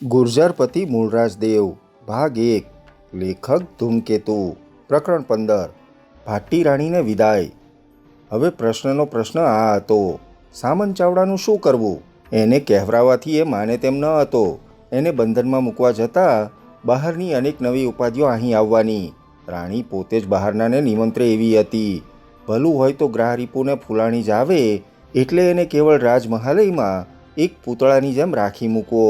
ગુર્જરપતિ મૂળરાજદેવ ભાગ 1 લેખક ધૂમકેતુ પ્રકરણ 15 ભાટી રાણીને વિદાય। હવે પ્રશ્ન આ હતો, સામંત ચાવડાનું શું કરવું? એને કહેવરાવાથી એ માને તેમ ન હતો। એને બંધનમાં મૂકવા જતાં બહારની અનેક નવી ઉપાધિઓ અહીં આવવાની। રાણી પોતે જ બહારનાને નિમંત્રે એવી હતી। ભલું હોય તો ગ્રાહરીપુને ફૂલાણી જ આવે એટલે એને કેવળ રાજમહાલયમાં એક પૂતળાની જેમ રાખી મૂકવો,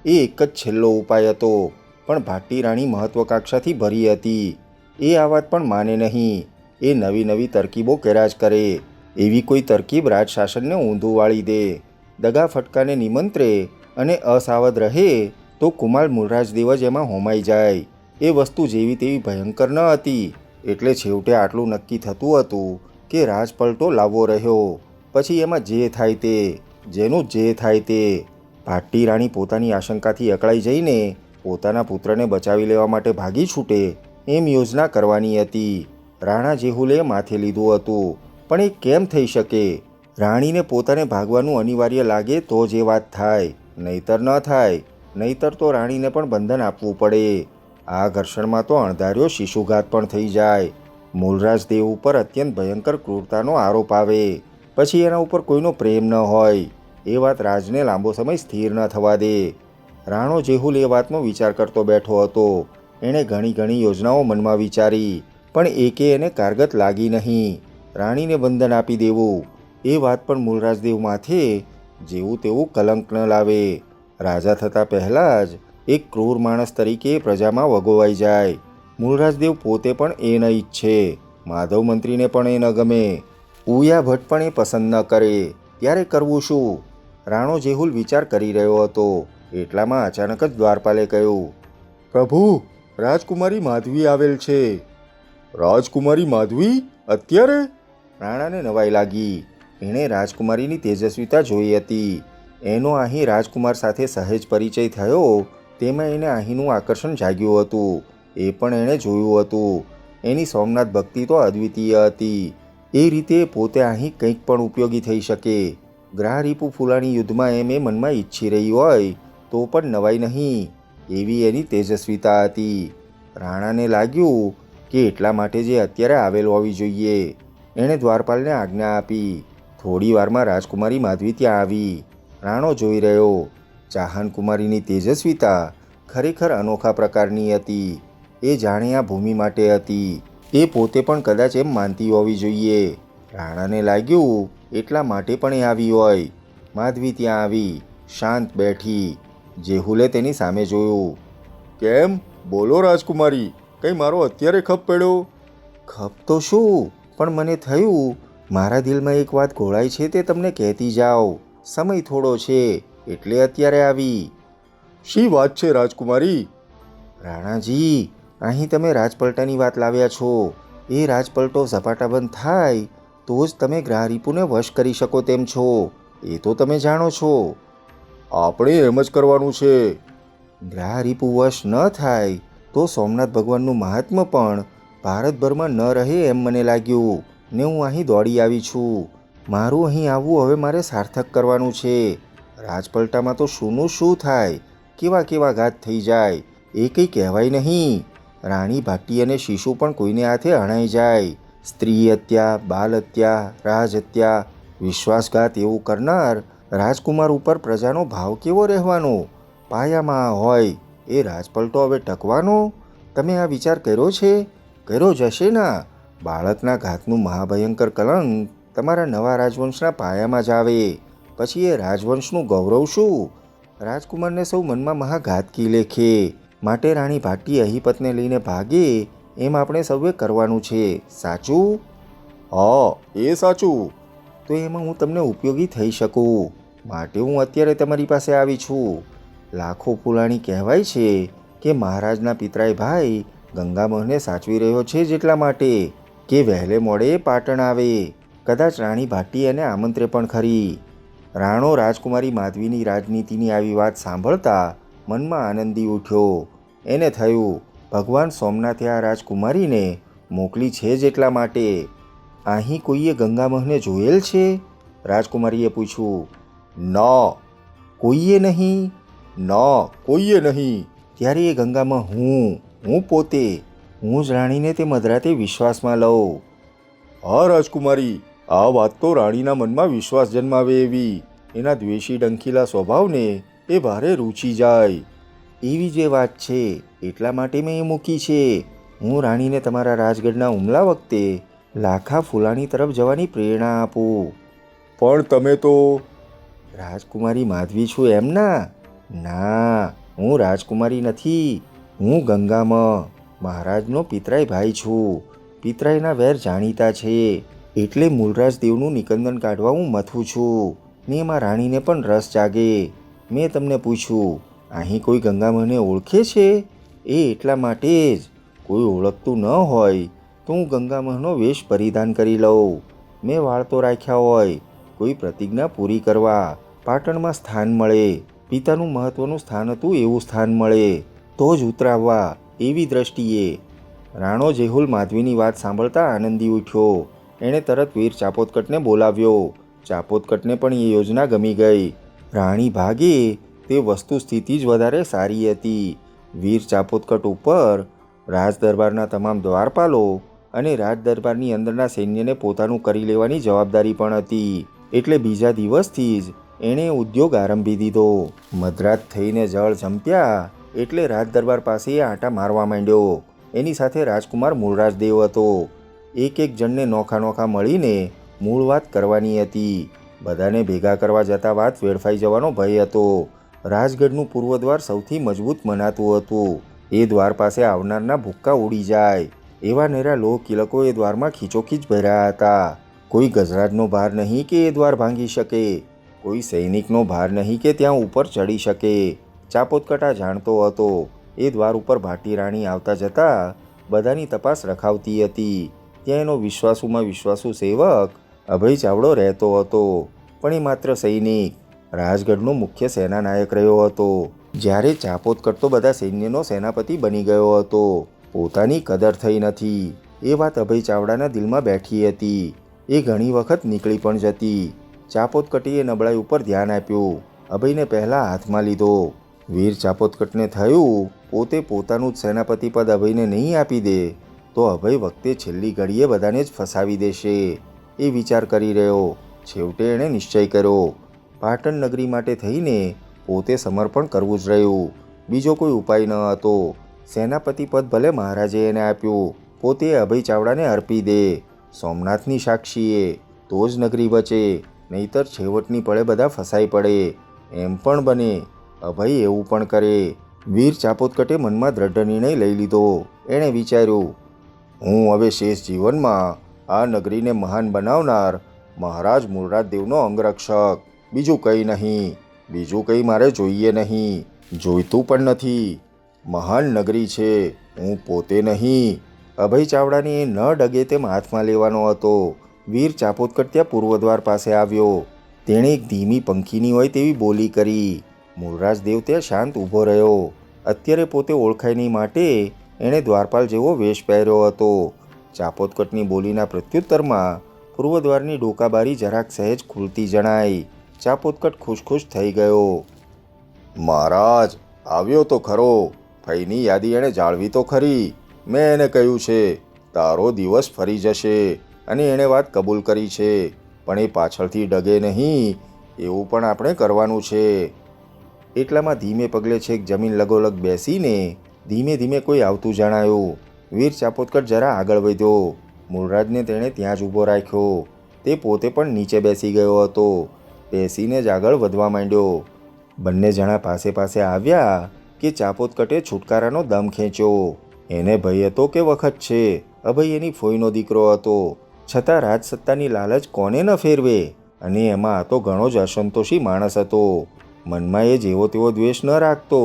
એ એક જ છેલ્લો ઉપાય હતો। પણ ભાટી રાણી મહત્વાકાંક્ષાથી ભરી હતી। એ આ વાત પણ માને નહીં। એ નવી નવી તરકીબો કર્યા જ કરે। એવી કોઈ તરકીબ રાજશાસનને ઊંધું વાળી દે, દગા ફટકાને નિમંત્રે અને અસાવધ રહે તો કુમાર મૂળરાજદેવ જ એમાં હોમાઈ જાય। એ વસ્તુ જેવી તેવી ભયંકર ન હતી। એટલે છેવટે આટલું નક્કી થતું હતું કે રાજપલટો લાવવો રહ્યો, પછી એમાં જે થાય તે, જેનું જે થાય તે। ભાટી રાણી પોતાની આશંકાથી અકળાઈ જઈને પોતાના પુત્રને બચાવી લેવા માટે ભાગી છૂટે એમ યોજના કરવાની હતી। રાણા જેહુલે માથે લીધું હતું, પણ એ કેમ થઈ શકે? રાણીને પોતાને ભાગવાનું અનિવાર્ય લાગે તો જ એ વાત થાય, નહીતર ન થાય। નહીતર તો રાણીને પણ બંધન આપવું પડે। આ ઘર્ષણમાં તો અણધાર્યો શિશુઘાત પણ થઈ જાય। મૂળરાજદેવ ઉપર અત્યંત ભયંકર ક્રૂરતાનો આરોપ આવે, પછી એના ઉપર કોઈનો પ્રેમ ન હોય, એ વાત રાજને લાંબો સમય સ્થિર ન થવા દે। રાણો જેહુલ એ વાતનો વિચાર કરતો બેઠો હતો। એણે ઘણી યોજનાઓ મનમાં વિચારી, પણ એકે એને કારગત લાગી નહીં। રાણીને બંધન આપી દેવું, એ વાત પણ મૂળરાજદેવ માથે જેવું તેવું કલંક ન લાવે। રાજા થતાં પહેલાં જ એક ક્રૂર માણસ તરીકે પ્રજામાં વગોવાઈ જાય। મૂળરાજદેવ પોતે પણ એ ન ઈચ્છે, માધવ મંત્રીને પણ એ ન ગમે, ઉયા ભટ્ટ પણ એ પસંદ ન કરે। ત્યારે કરવું શું? રાણો જેહુલ વિચાર કરી રહ્યો હતો। એટલામાં અચાનક જ દ્વારપાલે કહ્યું, પ્રભુ, રાજકુમારી માધવી આવેલ છે। રાજકુમારી માધવી અત્યારે? રાણાને નવાઈ લાગી। એણે રાજકુમારીની તેજસ્વીતા જોઈ હતી। એનો અહીં રાજકુમાર સાથે સહેજ પરિચય થયો તેમાં એને અહીંનું આકર્ષણ જાગ્યું હતું। એ પણ એણે જોયું હતું। એની સોમનાથ ભક્તિ તો અદ્વિતીય હતી। એ રીતે પોતે અહીં કંઈક પણ ઉપયોગી થઈ શકે। ગ્રાહરીપુ ફૂલાણી યુદ્ધમાં એમ એ મનમાં ઈચ્છી રહી હોય તો પણ નવાઈ નહીં, એવી એની તેજસ્વીતા હતી। રાણાને લાગ્યું કે એટલા માટે જે અત્યારે આવેલ હોવી જોઈએ। એણે દ્વારપાલને આજ્ઞા આપી। થોડી વારમાં રાજકુમારી માધવી ત્યાં આવી। રાણો જોઈ રહ્યો, ચાહનકુમારીની તેજસ્વીતા ખરેખર અનોખા પ્રકારની હતી। એ જાણે આ ભૂમિ માટે હતી, એ પોતે પણ કદાચ એમ માનતી હોવી જોઈએ। રાણાને લાગ્યું એટલા માટે પણ એ આવી હોય। માધવી ત્યાં આવી, શાંત બેઠી। જેહુલે તેની સામે જોયું। કેમ, બોલો રાજકુમારી, કંઈ મારો અત્યારે ખપ પડ્યો? ખપ તો શું, પણ મને થયું મારા દિલમાં એક વાત ઘોળાય છે તે તમને કહેતી જાઉં। સમય થોડો છે એટલે અત્યારે આવી। શી વાત છે રાજકુમારી? રાણાજી, અહીં તમે રાજપલટાની વાત લાવ્યા છો। એ રાજપલટો ઝપાટાબંધ થાય તો જ તમે ગ્રાહરીપુને વશ કરી શકો તેમ છો, એ તો તમે જાણો છો। આપણે એમ જ કરવાનું છે। ગ્રાહરીપુ વશ ન થાય તો સોમનાથ ભગવાનનું મહાત્મ્ય પણ ભારતભરમાં ન રહે એમ મને લાગ્યું ને હું અહીં દોડી આવી છું। મારું અહીં આવવું હવે મારે સાર્થક કરવાનું છે। રાજપલટામાં તો શુંનું શું થાય, કેવા કેવા ઘાત થઈ જાય, એ કંઈ કહેવાય નહીં। રાણી ભાટી અને શિશુ પણ કોઈને હાથે અણાઈ જાય। સ્ત્રી હત્યા, બાલ હત્યા, રાજ હત્યા, વિશ્વાસઘાત એવું કરનાર રાજકુમાર ઉપર પ્રજાનો ભાવ કેવો રહેવાનો? પાયામાં હોય એ રાજપલટો હવે ટકવાનો? તમે આ વિચાર કર્યો છે? કર્યો જ હશે ના? બાળકના ઘાતનું મહાભયંકર કલંક તમારા નવા રાજવંશના પાયામાં જ આવે, પછી એ રાજવંશનું ગૌરવ શું? રાજકુમારને સૌ મનમાં મહાઘાતકી લેખે। માટે રાણી ભાટી અહીપતને લઈને ભાગે એમ આપણે સૌએ કરવાનું છે, સાચું? હા, એ સાચું। તો એમાં હું તમને ઉપયોગી થઈ શકું, માટે હું અત્યારે તમારી પાસે આવી છું। લાખો ફૂલાણી કહેવાય છે કે મહારાજના પિતરાય ભાઈ ગંગામોહને સાચવી રહ્યો છે જેટલા માટે કે વહેલે મોડે પાટણ આવે। કદાચ રાણી ભાટી એને આમંત્રે પણ ખરી। રાણો રાજકુમારી માધવીની રાજનીતિની આવી વાત સાંભળતા મનમાં આનંદી ઉઠ્યો। એને થયું, ભગવાન સોમનાથે આ રાજકુમારીને મોકલી છે જેટલા માટે। અહીં કોઈએ ગંગામોહને જોયેલ છે? રાજકુમારીએ પૂછ્યું। ન, કોઈએ નહીં? ના, કોઈએ નહીં. ત્યારે એ ગંગામાં હું પોતે, હું જ રાણીને તે મધરાતે વિશ્વાસમાં લઉં. હા રાજકુમારી, આ વાત તો રાણીના મનમાં વિશ્વાસ જન્માવે એવી. એના દ્વેષી ડંખીલા સ્વભાવને એ ભારે રૂચી જાય એવી જે વાત છે, એટલા માટે મેં એ મૂકી છે. હું રાણીને તમારા રાજગઢના હુમલા વખતે લાખા ફુલાણી તરફ જવાની પ્રેરણા આપું. પણ તમે તો રાજકુમારી માધવી છું એમ ના? ના, હું રાજકુમારી નથી. હું ગંગામાં મહારાજનો પિતરાઈ ભાઈ છું. પિતરાઈના વેર જાણીતા છે, એટલે મૂલરાજ દેવનું નિકંદન કાઢવા હું મથું છું. ને એમાં રાણીને પણ રસ જાગે. મેં તમને પૂછ્યું, અહીં કોઈ ગંગામાને ઓળખે છે? એ એટલા માટે જ. કોઈ ઓળખતું ન હોય તો હું ગંગામાનો વેશ પરિધાન કરી લઉં. મેં વાળ તો રાખ્યા હોય, કોઈ પ્રતિજ્ઞા પૂરી કરવા પાટણમાં સ્થાન મળે, પિતાનું મહત્વનું સ્થાન હતું એવું સ્થાન મળે તો જ ઉતરાવવા એવી દ્રષ્ટિએ. રાણો જેહુલ માધવીની વાત સાંભળતા આનંદી ઉઠ્યો. એણે તરત વીર ચાપોદકટને બોલાવ્યો. ચાપોદકટને પણ એ યોજના ગમી ગઈ. રાણી ભાગે તે વસ્તુ સ્થિતિ જ વધારે સારી હતી. વીર ચાપોદકટ ઉપર રાજદરબારના તમામ દ્વારપાલો અને રાજદરબારની અંદરના સૈન્યને પોતાનું કરી લેવાની જવાબદારી પણ હતી. એટલે બીજા દિવસથી જ એણે ઉદ્યોગ આરંભી દીધો. મધરાત થઈને જળ જંપ્યા એટલે રાજદરબાર પાસે આંટા મારવા માંડ્યો. એની સાથે રાજકુમાર મૂળરાજ દેવ હતો. એક જણને નોખા મળીને મૂળ વાત કરવાની હતી. બધાને ભેગા કરવા જતા વાત વેડફાઈ જવાનો ભય હતો. રાજગઢનું પૂર્વ દ્વાર સૌથી મજબૂત મનાતું હતું. એ દ્વાર પાસે આવનારના ભૂક્કા ઉડી જાય એવા નેરા લોહ કિલકો એ દ્વારમાં ખીચોખીચ ભર્યા હતા. કોઈ ગજરાજનો ભાર નહીં કે એ દ્વાર ભાંગી શકે, કોઈ સૈનિકનો ભાર નહીં કે ત્યાં ઉપર ચડી શકે. ચાપોદકટ આ જાણતો હતો. એ દ્વાર ઉપર ભાટી રાણી આવતા જતા બધાની તપાસ રખાવતી હતી. ત્યાં એનો વિશ્વાસુમાં વિશ્વાસુ સેવક અભય ચાવડો રહેતો હતો. પણ એ માત્ર સૈનિક, રાજગઢનો મુખ્ય સેનાનાયક રહ્યો હતો. જ્યારે ચાપોદકટ તો બધા સૈન્યનો સેનાપતિ બની ગયો હતો. પોતાની કદર થઈ નથી એ વાત અભય ચાવડાના દિલમાં બેઠી હતી. એ ઘણી વખત નીકળી પણ જતી. ચાપોદકટે એ નબળાઈ ઉપર ધ્યાન આપ્યું. અભયને પહેલાં હાથમાં લીધો. વીર ચાપોદકટને થયું પોતે પોતાનું જ સેનાપતિ પદ અભયને નહીં આપી દે તો અભય વખતે છેલ્લી ઘડીએ બધાને જ ફસાવી દેશે. એ વિચાર કરી રહ્યો. છેવટે એણે નિશ્ચય કર્યો. પાટણ નગરી માટે થઈને પોતે સમર્પણ કરવું જ રહ્યું. બીજો કોઈ ઉપાય ન હતો. સેનાપતિ પદ ભલે મહારાજે એને આપ્યું, પોતે અભય ચાવડાને અર્પી દે. સોમનાથની સાક્ષીએ તો જ નગરી બચે, નહીતર છેવટની પળે બધા ફસાઈ પડે. એમ પણ બને અભય એવું પણ કરે. વીર ચાપોદકટે મનમાં દ્રઢ નિર્ણય લઈ લીધો. એણે વિચાર્યું, હું હવે શેષ જીવનમાં આ નગરીને મહાન બનાવનાર મહારાજ મૂળરાજ દેવનો અંગરક્ષક, બીજું કંઈ નહીં. બીજું કંઈ મારે જોઈએ નહીં, જોઈતું પણ નથી. મહાન નગરી છે, હું પોતે નહીં. અભય ચાવડાને ન ડગે તેમ હાથમાં લેવાનો હતો. વીર ચાપોદકટ ત્યાં પૂર્વદ્વાર પાસે આવ્યો. તેણે એક ધીમી પંખીની હોય તેવી બોલી કરી. મૂળરાજ દેવ ત્યાં શાંત ઊભો રહ્યો. અત્યારે પોતે ઓળખાય નહીં માટે એણે દ્વારપાલ જેવો વેશ પહેર્યો હતો. ચાપોદકટની બોલીના પ્રત્યુત્તરમાં પૂર્વદ્વારની ડોકાબારી જરાક સહેજ ખુલતી જણાઈ. ચાપોદકટ ખુશ થઈ ગયો. મહારાજ આવ્યો તો ખરો. ફઈની યાદી એણે જાળવી તો ખરી. મેં એને કહ્યું છે તારો દિવસ ફરી જશે અને એણે વાત કબૂલ કરી છે. પણ એ પાછળથી ડગે નહીં એવું પણ આપણે કરવાનું છે. એટલામાં ધીમે પગલે છેક જમીન લગોલગ બેસીને ધીમે ધીમે કોઈ આવતું જણાયું. વીર ચાપોદકટ જરા આગળ વધ્યો. મૂળરાજને તેણે ત્યાં જ ઊભો રાખ્યો. તે પોતે પણ નીચે બેસી ગયો હતો. બેસીને જ આગળ વધવા માંડ્યો. બંને જણા પાસે આવ્યા કે ચાપોદકટે છુટકારાનો દમ ખેંચ્યો. એને ભય હતો કે વખત છે. અભય એની ફોઈનો દીકરો હતો, છતાં રાજસત્તાની લાલચ કોને ન ફેરવે. અને એમાં આ તો ઘણો જ અસંતોષી માણસ હતો. મનમાં એ જેવો તેવો દ્વેષ ન રાખતો.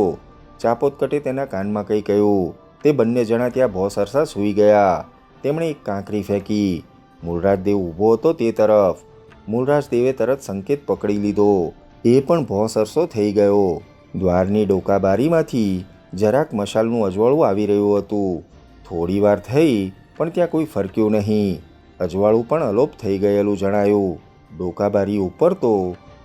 ચાપોદકટે તેના કાનમાં કંઈ કહ્યું. તે બંને જણા ત્યાં ભોસરસા સૂઈ ગયા. તેમણે એક કાંકરી ફેંકી. મૂળરાજ દેવ ઊભો હતો તે તરફ. મૂળરાજ દેવે તરત સંકેત પકડી લીધો. એ પણ ભોસરસો થઈ ગયો. દ્વારની ડોકાબારીમાંથી જરાક મશાલનું અજવાળું આવી રહ્યું હતું. થોડી વાર થઈ પણ ત્યાં કોઈ ફરક્યું નહીં. અજવાળું પણ અલોપ થઈ ગયેલું જણાયું. ડોકાબારી ઉપર તો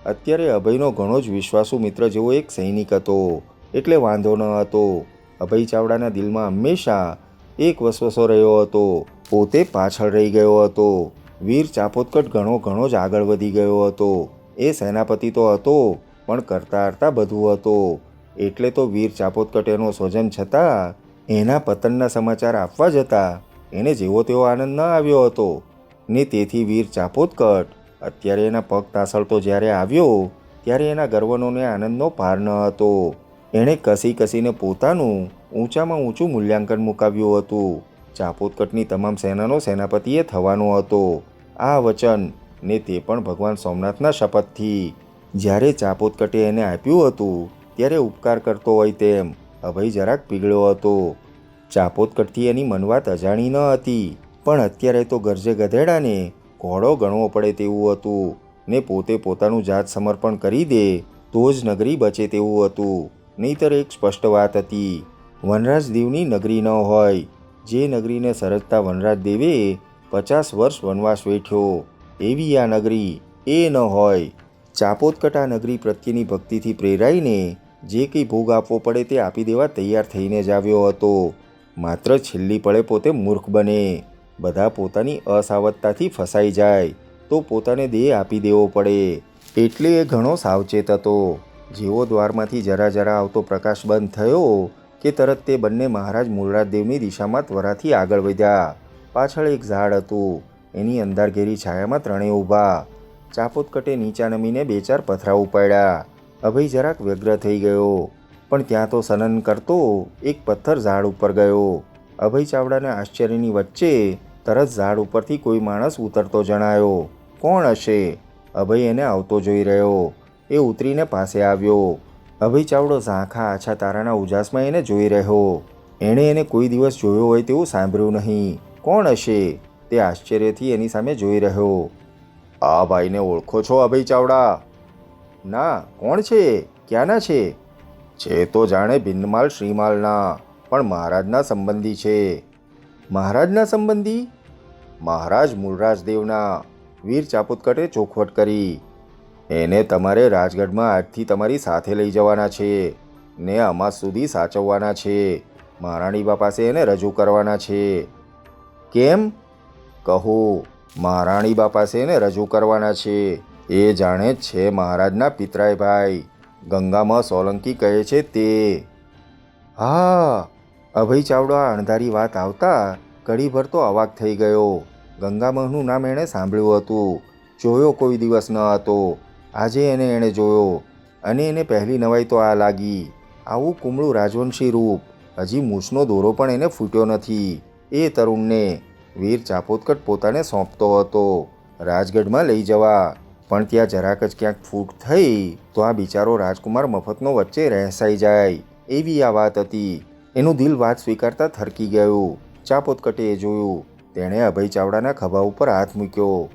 અત્યારે અભયનો ઘણો જ વિશ્વાસુ મિત્ર જેવો એક સૈનિક હતો, એટલે વાંધો ન હતો. અભય ચાવડાના દિલમાં હંમેશા એક વસવસો રહ્યો હતો. પોતે પાછળ રહી ગયો હતો. વીર ચાપોદકટ ઘણો જ આગળ વધી ગયો હતો. એ સેનાપતિ તો હતો, પણ કરતા હરતા બધું હતો. એટલે તો વીર ચાપોદકટ એનો સ્વજન છતાં એના પતનના સમાચાર આપવા જતા એને જેવો તેવો આનંદ ન આવ્યો હતો. ને તેથી વીર ચાપોદકટ અત્યારે એના પગ તાસળતો જ્યારે આવ્યો ત્યારે એના ગર્વનો ને આનંદનો પાર ન હતો. એણે કસીને પોતાનું ઊંચામાં ઊંચું મૂલ્યાંકન મુકાવ્યું હતું. ચાપોદકટની તમામ સેનાનો સેનાપતિ એ થવાનો હતો. આ વચન ને તે પણ ભગવાન સોમનાથના શપથથી. જ્યારે ચાપોદકટે એને આપ્યું હતું ત્યારે ઉપકાર કરતો હોય તેમ અભય જરાક પીગળ્યો હતો. ચાપોદકટથી એની મનવાત અજાણી ન હતી, પણ અત્યારે તો ગરજે ગધેડાને ઘોડો ગણવો પડે તેવું હતું. ને પોતે પોતાનું જાત સમર્પણ કરી દે તો જ નગરી બચે તેવું હતું. નહીંતર એક સ્પષ્ટ વાત હતી, વનરાજ દેવની નગરી ન હોય. જે નગરીને સરજતા વનરાજ દેવે 50 વર્ષ વનવાસ વેઠ્યો, એવી આ નગરી એ ન હોય. ચાપોદકટ આ નગરી પ્રત્યેની ભક્તિથી પ્રેરાઈને જે કંઈ ભોગ આપવો પડે તે આપી દેવા તૈયાર થઈને જ આવ્યો હતો. માત્ર છેલ્લી પળે પોતે મૂર્ખ બને. બધા પોતાની અસાવધતાથી ફસાઈ જાય તો પોતાને દેહ આપી દેવો પડે. એટલે એ ઘણો સાવચેત હતો. જેવો દ્વારમાંથી જરા આવતો પ્રકાશ બંધ થયો કે તરત તે બંને મહારાજ મૂળરાજદેવની દિશામાં ત્વરાથી આગળ વધ્યા. પાછળ એક ઝાડ હતું. એની અંધારઘેરી છાયામાં ત્રણેય ઊભા. ચાપોદકટે નીચા નમીને 2-4 પથરા ઉપાડ્યા. અભય જરાક વ્યગ્ર થઈ ગયો, પણ ત્યાં તો સનન કરતો એક પથ્થર ઝાડ ઉપર ગયો. અભય ચાવડાના આશ્ચર્યની વચ્ચે તરત ઝાડ ઉપરથી કોઈ માણસ ઉતરતો જણાયો. કોણ હશે? અભય એને આવતો જોઈ રહ્યો. એ ઉતરીને પાસે આવ્યો. અભય ચાવડો ઝાંખા આછા તારાના ઉજાસમાં એને જોઈ રહ્યો. એણે એને કોઈ દિવસ જોયો હોય તેવું સાંભળ્યું નહીં. કોણ હશે? તે આશ્ચર્યથી એની સામે જોઈ રહ્યો. આ ભાઈને ઓળખો છો અભય ચાવડા? ના, કોણ છે? ક્યાંના છે? છે તો જાણે ભિન્નમાલ શ્રીમાલના, પણ મહારાજના સંબંધી છે. મહારાજના સંબંધી? મહારાજ મૂળરાજદેવના. વીર ચાપોદકટે ચોખવટ કરી. એને તમારે રાજગઢમાં આજથી તમારી સાથે લઈ જવાના છે ને અમાસ સુધી સાચવવાના છે. મહારાણીબા પાસે એને રજૂ કરવાના છે. કેમ? કહો. મહારાણીબા પાસે એને રજૂ કરવાના છે. એ જાણે જ છે મહારાજના પિતરાય ભાઈ, ગંગામાં સોલંકી કહે છે તે. હા. અભય ચાવડો આ અણધારી વાત આવતા ઘડીભર તો અવાક થઈ ગયો. ગંગામહનું નામ એણે સાંભળ્યું હતું, જોયો કોઈ દિવસ ન હતો. આજે એણે જોયો, અને એને પહેલી નવાઈ તો આ લાગી. આવું કુમળું રાજવંશી રૂપ. હજી મૂછનો દોરો પણ એને ફૂટ્યો નથી. એ તરુણને વીર ચાપોદકટ પોતાને સોંપતો હતો રાજગઢમાં લઈ જવા. પણ ત્યાં જરાક જ ક્યાંક ફૂટ થઈ તો આ બિચારો રાજકુમાર મફતનો વચ્ચે રહેસાઈ જાય, એવી આ વાત હતી. એનું દિલ વાત સ્વીકારતા થરકી ગયું. ચાપોદકટે એ જોયું. તેણે અભય ચાવડાના ખભા ઉપર હાથ મૂક્યો.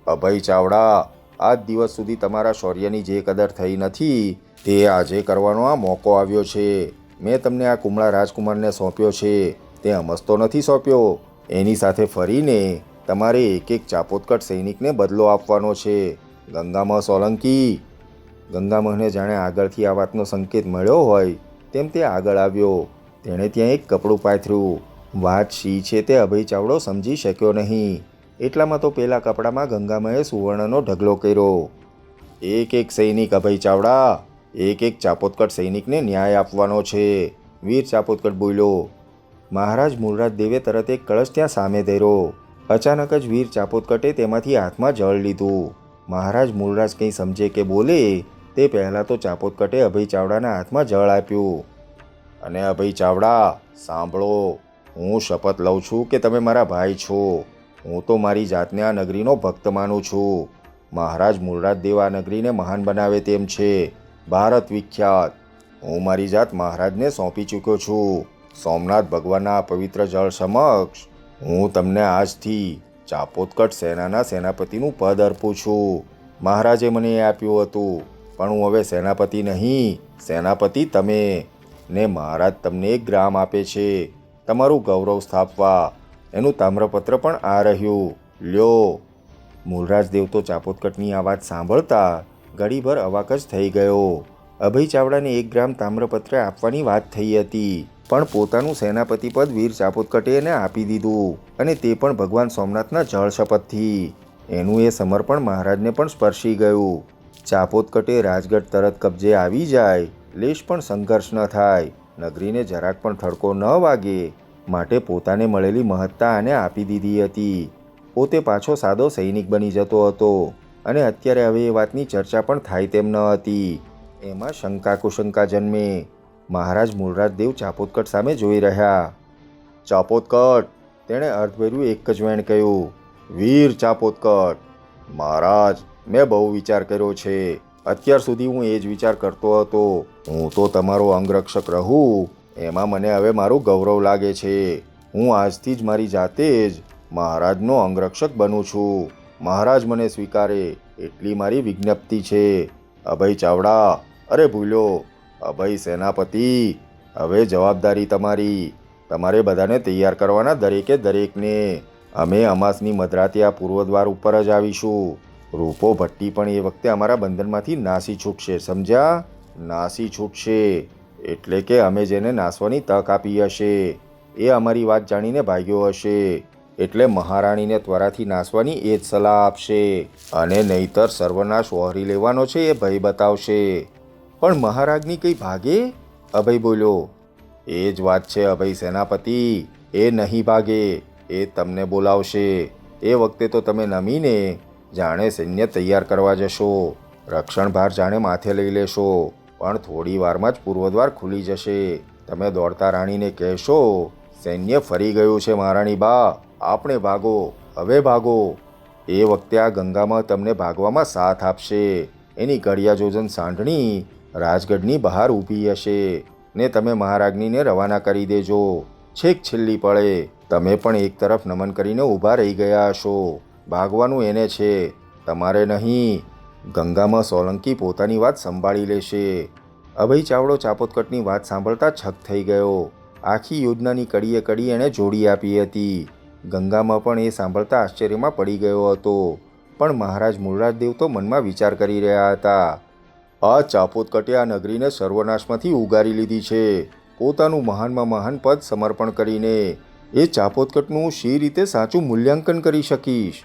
અભય ચાવડા, આજ દિવસ સુધી તમારા શૌર્યની જે કદર થઈ નથી તે આજે કરવાનો આ મોકો આવ્યો છે. મેં તમને આ કુમળા રાજકુમારને સોંપ્યો છે તે અમસ્તો નથી સોંપ્યો. એની સાથે ફરીને તમારે એક ચાપોદકટ સૈનિકને બદલો આપવાનો છે. ગંગામહ સોલંકી. ગંગામહને જાણે આગળથી આ વાતનો સંકેત મળ્યો હોય તેમ તે આગળ આવ્યો. તેણે ત્યાં એક કપડું પાથર્યું. વાત શી છે તે અભય ચાવડો સમજી શક્યો નહીં. એટલામાં તો પેલા કપડામાં ગંગામહે સુવર્ણનો ઢગલો કર્યો. એક સૈનિક અભય ચાવડા, એક ચાપોદકટ સૈનિકને ન્યાય આપવાનો છે. વીર ચાપોદકટ બોલ્યો. મહારાજ મૂળરાજદેવે તરત એક કળશ ત્યાં સામે ધર્યો. અચાનક જ વીર ચાપોદકટે તેમાંથી હાથમાં જળ લીધું. મહારાજ મૂળરાજ કંઈ સમજે કે બોલે તે પહેલાં તો ચાપોદકટે અભય ચાવડાના હાથમાં જળ આપ્યું. અને અભય ચાવડા, સાંભળો. હું શપથ લઉં છું કે તમે મારા ભાઈ છો. હું તો મારી જાતને આ નગરીનો ભક્ત માનું છું. મહારાજ મૂળરાજદેવ આ નગરીને મહાન બનાવે તેમ છે, ભારત વિખ્યાત. હું મારી જાત મહારાજને સોંપી ચૂક્યો છું. સોમનાથ ભગવાનના આ પવિત્ર જળ સમક્ષ હું તમને આજથી ચાપોદકટ સેનાના સેનાપતિનું પદ અર્પું છું. મહારાજે મને એ આપ્યું હતું, પણ હું હવે સેનાપતિ નહીં, સેનાપતિ તમે. ને મહારાજ તમને એક ગ્રામ આપે છે તમારું ગૌરવ સ્થાપવા. એનું તામ્રપત્ર પણ આ રહ્યું, લ્યો. મૂળરાજદેવ તો ચાપોદકટની આ વાત સાંભળતા ઘડીભર અવાક જ થઈ ગયો. અભય ચાવડાને 1 ગ્રામ તામ્રપત્ર આપવાની વાત થઈ હતી, પણ પોતાનું સેનાપતિ પદ વીર ચાપોદકટે એને આપી દીધું, અને તે પણ ભગવાન સોમનાથના જળ શપથથી. એનું એ સમર્પણ મહારાજને પણ સ્પર્શી ગયું. ચાપોદકટે રાજગઢ તરત કબજે આવી જાય, લેશ પણ સંઘર્ષ ન થાય, નગરીને જરાક પણ ઠડકો ન વાગે, માટે પોતાને મળેલી મહત્તા આને આપી દીધી હતી. પોતે પાછો સાદો સૈનિક બની જતો હતો, અને અત્યારે હવે એ વાતની ચર્ચા પણ થાય તેમ ન હતી. એમાં શંકા કુશંકા જન્મે. મહારાજ મૂળરાજદેવ ચાપોદકટ સામે જોઈ રહ્યા. ચાપોદકટ, તેણે અર્થભર્યું એક જ વેણ કહ્યું. વીર ચાપોદકટ, મહારાજ, મેં બહુ વિચાર કર્યો છે. અત્યાર સુધી હું એ જ વિચાર કરતો હતો. હું તો તમારો અંગરક્ષક રહું, એમાં મને હવે મારું ગૌરવ લાગે છે. હું આજથી જ મારી જાતે જ મહારાજનો અંગરક્ષક બનું છું. મહારાજ મને સ્વીકારે એટલી મારી વિજ્ઞપ્તિ છે. અભય ચાવડા, અરે ભૂલ્યો, અભય સેનાપતિ, હવે જવાબદારી તમારી. તમારે બધાને તૈયાર કરવાના, દરેકે દરેકને. અમે અમાસની મધરાતે આ પૂર્વદ્વાર ઉપર જ આવીશું. રૂપો ભટ્ટી પણ એ વખતે અમારા બંધનમાંથી નાસી છૂટશે, સમજ્યા? નાસી છૂટશે એટલે કે અમે જેને નાસવાની તક આપી હશે એ અમારી વાત જાણીને ભાગ્યો હશે, એટલે મહારાણીને ત્વરાથી નાસવાની એ જ સલાહ આપશે, અને નહીતર સર્વનાશ વહોરી લેવાનો છે એ ભય બતાવશે. પણ મહારાજની કંઈ ભાગે? અભય બોલ્યો. એ જ વાત છે અભય સેનાપતિ, એ નહીં ભાગે, એ તમને બોલાવશે. એ વખતે તો તમે નમીને જાણે સૈન્ય તૈયાર કરવા જશો, રક્ષણ ભાર જાણે માથે લઈ લેશો, પણ થોડી વારમાં જ પૂર્વદ્વાર ખુલી જશે. તમે દોડતા રાણીને કહેશો, સૈન્ય ફરી ગયું છે મહારાણી બા, આપણે ભાગો, હવે ભાગો. એ વખતે આ ગંગામાં તમને ભાગવામાં સાથ આપશે. એની ઘડિયા જોજન સાંઢણી રાજગઢની બહાર ઊભી હશે, ને તમે મહારાજ્ઞીને રવાના કરી દેજો. છેક છેલ્લી પળે તમે પણ એક તરફ નમન કરીને ઊભા રહી ગયા હશો. ભાગવાનું એને છે, તમારે નહીં. ગંગામાં સોલંકી પોતાની વાત સંભાળી લેશે. અભય ચાવડો ચાપોદકટની વાત સાંભળતા છક થઈ ગયો. આખી યોજનાની કડીએ કડી એણે જોડી આપી હતી. ગંગામાં પણ એ સાંભળતા આશ્ચર્યમાં પડી ગયો હતો. પણ મહારાજ મૂળરાજદેવ તો મનમાં વિચાર કરી રહ્યા હતા. આ ચાપોદકટે આ નગરીને સર્વનાશમાંથી ઉગારી લીધી છે, પોતાનું મહાનમાં મહાન પદ સમર્પણ કરીને. એ ચાપોદકટનું શી રીતે સાચું મૂલ્યાંકન કરી શકીશ?